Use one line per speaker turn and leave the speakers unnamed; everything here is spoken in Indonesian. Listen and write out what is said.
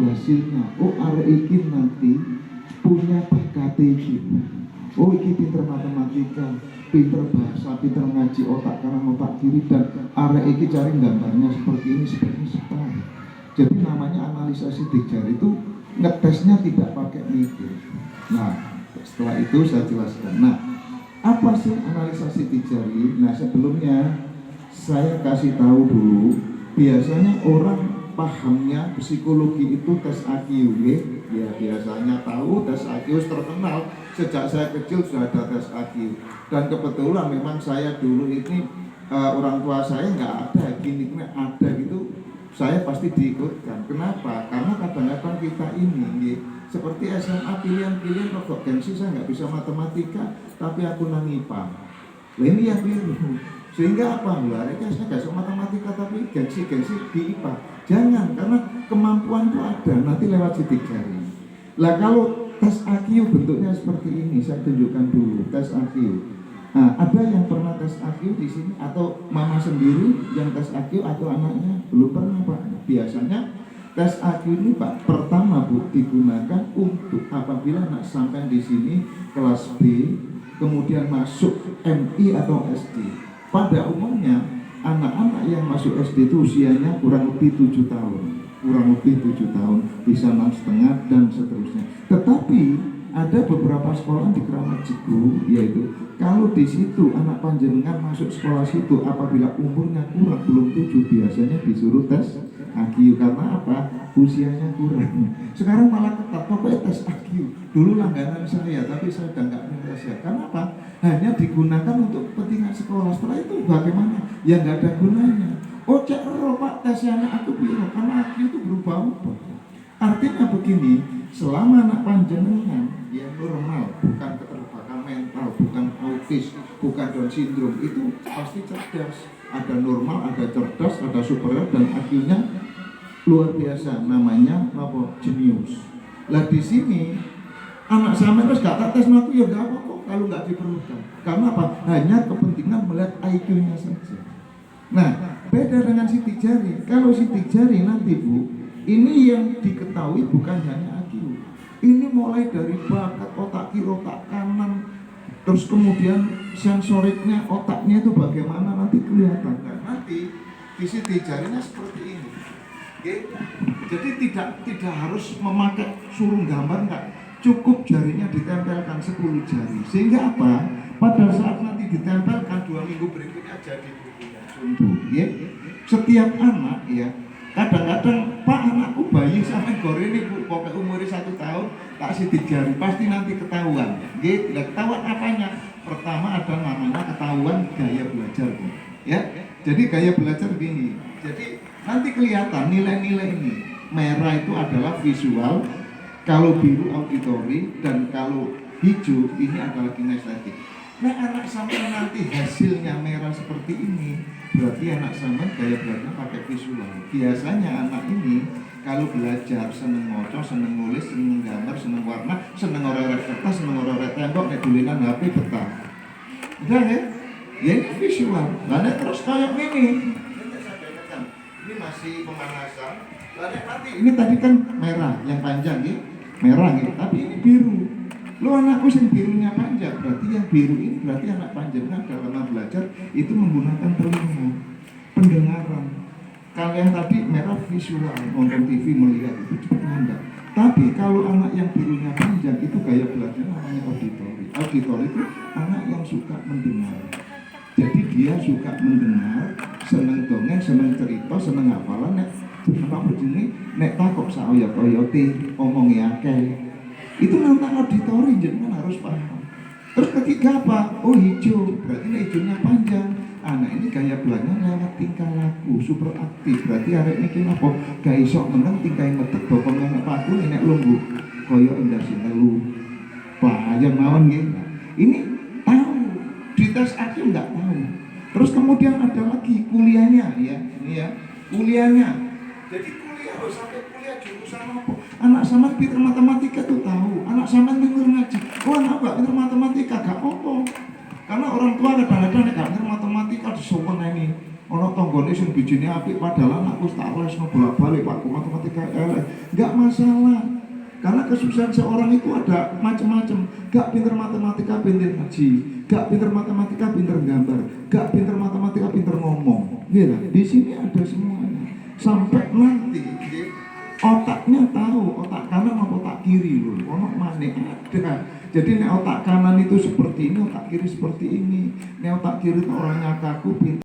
hasilnya. Oh arek iki nanti punya bakat iki. Oh iki pinter matematika, pinter bahasa, pinter ngaji otak kanan otak kiri, dan arek iki cari gambarnya seperti ini seperti. Jadi namanya analisa sidik jari itu ngetesnya tidak pakai mikir. Nah setelah itu saya jelaskan. Nah apa sih analisa sidik jari? Nah sebelumnya saya kasih tahu dulu, biasanya orang pahamnya psikologi itu tes IQ, ya biasanya tahu tes IQ terkenal sejak saya kecil sudah ada tes IQ, dan kebetulan memang saya dulu ini orang tua saya nggak ada gini, ada gitu saya pasti diikutkan. Kenapa? Karena kadang-kadang kita ini seperti SMA pilihan-pilihan rokok gengsi, saya nggak bisa matematika tapi aku nang IPA. Nah ini yang keliru. Sehingga apa? Mereka saya nggak suka matematika tapi gengsi di IPA. Jangan, karena kemampuan itu ada nanti lewat sidik jari. Lah kalau tes IQ bentuknya seperti ini, saya tunjukkan dulu tes IQ. Nah, ada yang pernah tes IQ di sini atau mama sendiri yang tes IQ atau anaknya? Belum pernah Pak. Biasanya tes IQ ini Pak, pertama Bu digunakan untuk apabila anak sampai di sini kelas B, kemudian masuk MI atau SD. Pada umumnya anak-anak yang masuk SD itu usianya kurang lebih 7 tahun, bisa 6,5 dan seterusnya. Tetapi ada beberapa sekolah di Keramat Jegu, yaitu kalau di situ anak panjenengan masuk sekolah situ apabila umurnya kurang belum 7, biasanya disuruh tes IQ. Karena apa? Usianya kurang. Sekarang malah ketat, pokoknya tes IQ. Dulu langganan saya, tapi saya udah nggak minta ya. Karena apa? Hanya digunakan untuk kepentingan sekolah. Setelah itu bagaimana? Ya nggak ada gunanya. Oh cek Pak, tesnya aku biru, karena IQ itu berubah-ubah. Artinya begini, selama anak panjenengan yang normal, bukan keterbatasan mental, bukan autis, bukan Down syndrome, itu pasti cerdas. Ada normal, ada cerdas, ada superior, dan IQ-nya luar biasa, namanya apa? Jenius. Lah di sini anak sama terus gak tes aku ya gak apa-apa kalau nggak diperlukan. Karena apa? Hanya kepentingan melihat IQ-nya saja. Nah, beda dengan sidik jari. Kalau sidik jari nanti Bu, ini yang diketahui bukan hanya IQ. Ini mulai dari bakat otak kiri, otak kanan, terus kemudian sensoriknya, otaknya itu bagaimana nanti kelihatan. Nah, nanti di sidik jarinya seperti ini. Oke? Jadi tidak harus memakai suruh gambar, enggak. Cukup jarinya ditempelkan 10 jari. Sehingga apa? Pada saat nanti ditempelkan 2 minggu berikutnya jadi bukunya. Contoh, ya. Setiap anak ya, kadang-kadang Pak anakku bayi sampai gore ini Bu, pokoknya umurnya 1 tahun tak sidik jari, pasti nanti ketahuan. Gitu, ketahuan apanya? Pertama ada namanya ketahuan gaya belajar Bu. Ya, jadi gaya belajar begini. Jadi nanti kelihatan nilai-nilai ini. Merah itu adalah visual, kalau biru auditori, dan kalau hijau ini adalah kinestetik. Nah anak sampai nanti hasilnya merah seperti ini, berarti anak sampai gaya belajar pakai visual. Biasanya anak ini kalau belajar seneng ngoco, seneng nulis, seneng gambar, seneng warna, seneng orek-orek kertas, seneng orek-orek tembok, nedulinan HP betah. Udah ya? Ya ini visual. Lalu terus kayak ini masih pemanasan. Lalu nanti ini tadi kan merah yang panjang ya, merah gitu. Tapi ini biru. Lo anakku yang birunya panjang, berarti yang biru ini berarti anak panjangnya dalam belajar itu menggunakan telinga, pendengaran. Kalau yang tadi merah visual, nonton TV melihat itu cepat ngandak. Tapi kalau anak yang birunya panjang itu gaya belajar namanya auditori. Auditori itu anak yang suka mendengar. Jadi dia suka mendengar, seneng dongeng, seneng cerita, seneng hafalan. Apa begini? Nek takok saoyot-oyote, omongnya akeh. Itu nantang auditori, jadi kan harus paham. Terus ketiga apa? Oh hijau, berarti hijaunya panjang. Anak ini gaya belajar lewat tingkah laku, super aktif. Berarti hari ini kenapa? Gak isok menang tingkah metek, bapak ngomong paku nenek lumbu. Koyo indah sinelu. Pelajar mawon gitu. Ini tahu, di tes aku nggak tahu. Terus kemudian ada lagi kuliahnya, ya, ini ya, kuliahnya. Jadi kuliah harus sampai kuliah jurusan apa? Anak sama pinter matematika tuh tahu. Anak sama pinter ngaji. Oh anak gak pinter matematika gak apa-apa. Karena orang tua kadang-kadang gak pinter matematika disowan ini. Ono tonggo anggone sing bijine apik padahal anakku tak lesno bolak-balik Pak matematika elek. Enggak masalah. Karena kesuksesan seorang itu ada macam-macam. Gak pinter matematika, pinter ngaji. Gak pinter matematika, pinter gambar. Gak pinter matematika, pinter ngomong. Gitu. Di sini ada semuanya. Sampai nanti otaknya tahu otak kanan atau otak kiri loh. Ono mana ada. Jadi nek otak kanan itu seperti ini, otak kiri seperti ini. Nek otak kiri itu orangnya kaku, pinter.